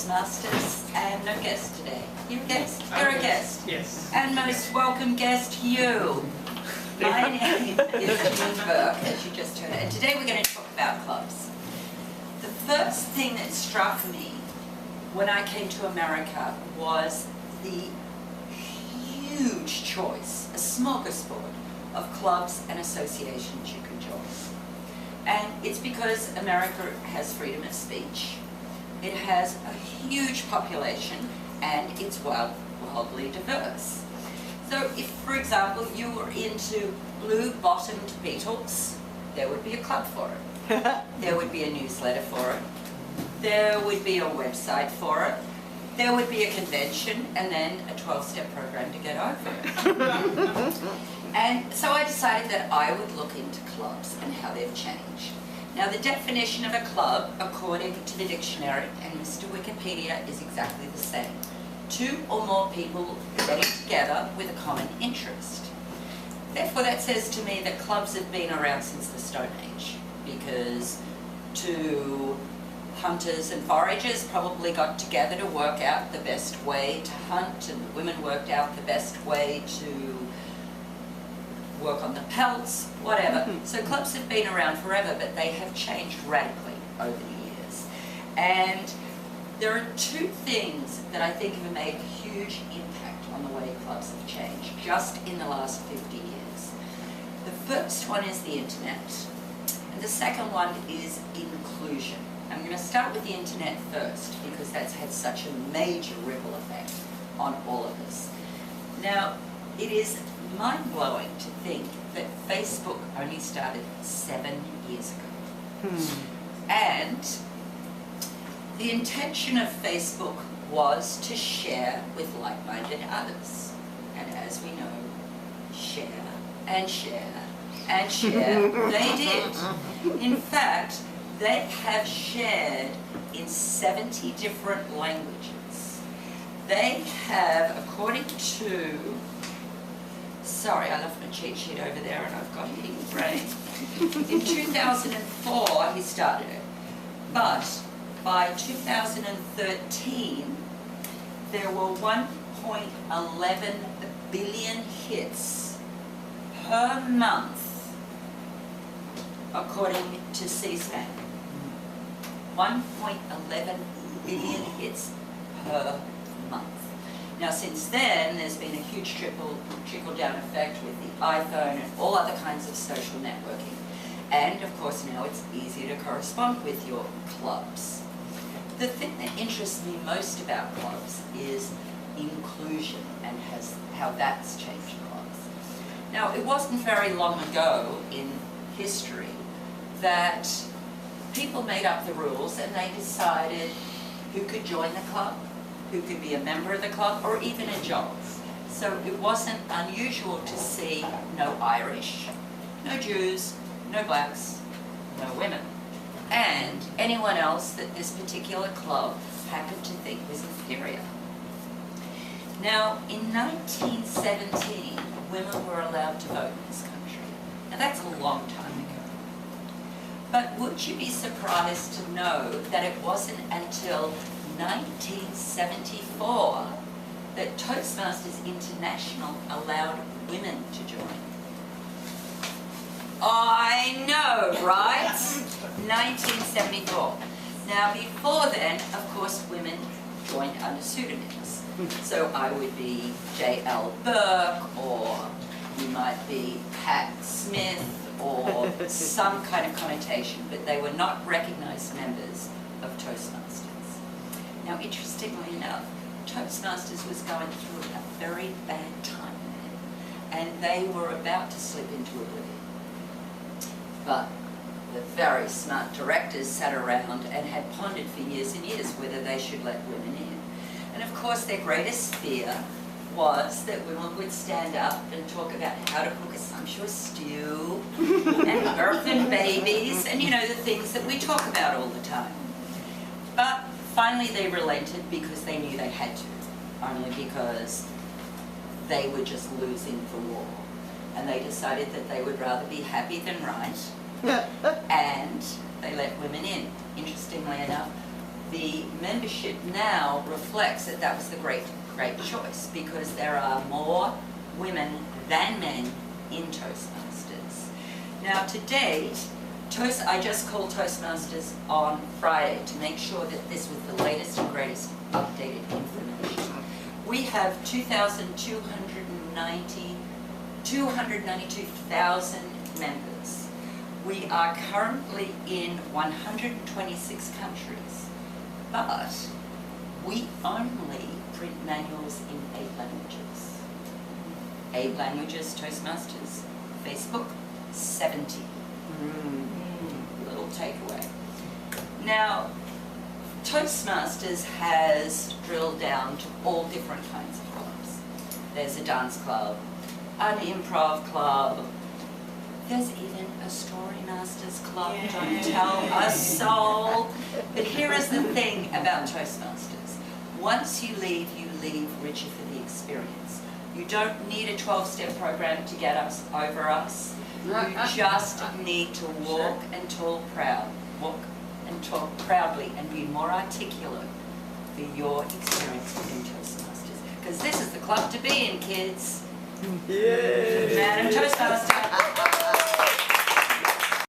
Toastmasters and no guest today. You're a guest? You're a guest. Yes. And most welcome guest, you. My name is JanineBurke, as you just heard, and today we're going to talk about clubs. The first thing that struck me when I came to America was the huge choice, a smorgasbord of clubs and associations you can join. And it's because America has freedom of speech. It has a huge population and it's wildly diverse. So if, for example, you were into blue-bottomed Beatles, there would be a club for it. There would be a newsletter for it. There would be a website for it. There would be a convention and then a 12-step program to get over it. And so I decided that I would look into clubs and how they've changed. Now the definition of a club, according to the dictionary and Mr. Wikipedia, is exactly the same. Two or more people getting together with a common interest. Therefore that says to me that clubs have been around since the Stone Age, because two hunters and foragers probably got together to work out the best way to hunt, and the women worked out the best way to work on the pelts, whatever. So clubs have been around forever, but they have changed radically over the years. And there are two things that I think have made a huge impact on the way clubs have changed just in the last 50 years. The first one is the internet, and the second one is inclusion. I'm going to start with the internet first because that's had such a major ripple effect on all of us. Now, it is mind-blowing to think that Facebook only started 7 years ago. And the intention of Facebook was to share with like-minded others. And as we know, share and share and share, they did. In fact, they have shared in 70 different languages. They have, according to, sorry, I left my cheat sheet over there and I've got it in brain. In 2004 he started it, but by 2013 there were 1.11 billion hits per month, according to C-SPAN. 1.11 billion hits per month. Now since then, there's been a huge trickle-down effect with the iPhone and all other kinds of social networking. And of course now it's easy to correspond with your clubs. The thing that interests me most about clubs is inclusion and how that's changed clubs. Now it wasn't very long ago in history that people made up the rules and they decided who could join the club, who could be a member of the club, or even a job. So it wasn't unusual to see no Irish, no Jews, no blacks, no women, and anyone else that this particular club happened to think was inferior. Now, in 1917, women were allowed to vote in this country. Now that's a long time ago. But would you be surprised to know that it wasn't until 1974 that Toastmasters International allowed women to join? I know, right? 1974. Now before then, of course, women joined under pseudonyms. So I would be J.L. Burke, or you might be Pat Smith, or some kind of connotation, but they were not recognized members of Toastmasters. Now, interestingly enough, Toastmasters was going through a very bad time then, and they were about to slip into oblivion. But the very smart directors sat around and had pondered for years and years whether they should let women in. And of course, their greatest fear was that women would stand up and talk about how to cook a sumptuous stew and birthing babies and, you know, the things that we talk about all the time. But finally they relented because they knew they had to, only because they were just losing the war. And they decided that they would rather be happy than right, and they let women in. Interestingly enough, the membership now reflects that that was the great choice, because there are more women than men in Toastmasters. Now to date, I just called Toastmasters on Friday to make sure that this was the latest and greatest updated information. We have 292,000 members. We are currently in 126 countries, but we only print manuals in 8 languages. 8 languages, Toastmasters. Facebook, 70. Little takeaway. Now, Toastmasters has drilled down to all different kinds of clubs. There's a dance club, an improv club, there's even a Story Masters club, don't tell a soul. But here is the thing about Toastmasters. Once you leave richer for the experience. You don't need a 12-step program to get us over us. You just need to walk and talk proudly and be more articulate for your experience within Toastmasters. Because this is the club to be in, kids. Yeah. Madam Toastmaster.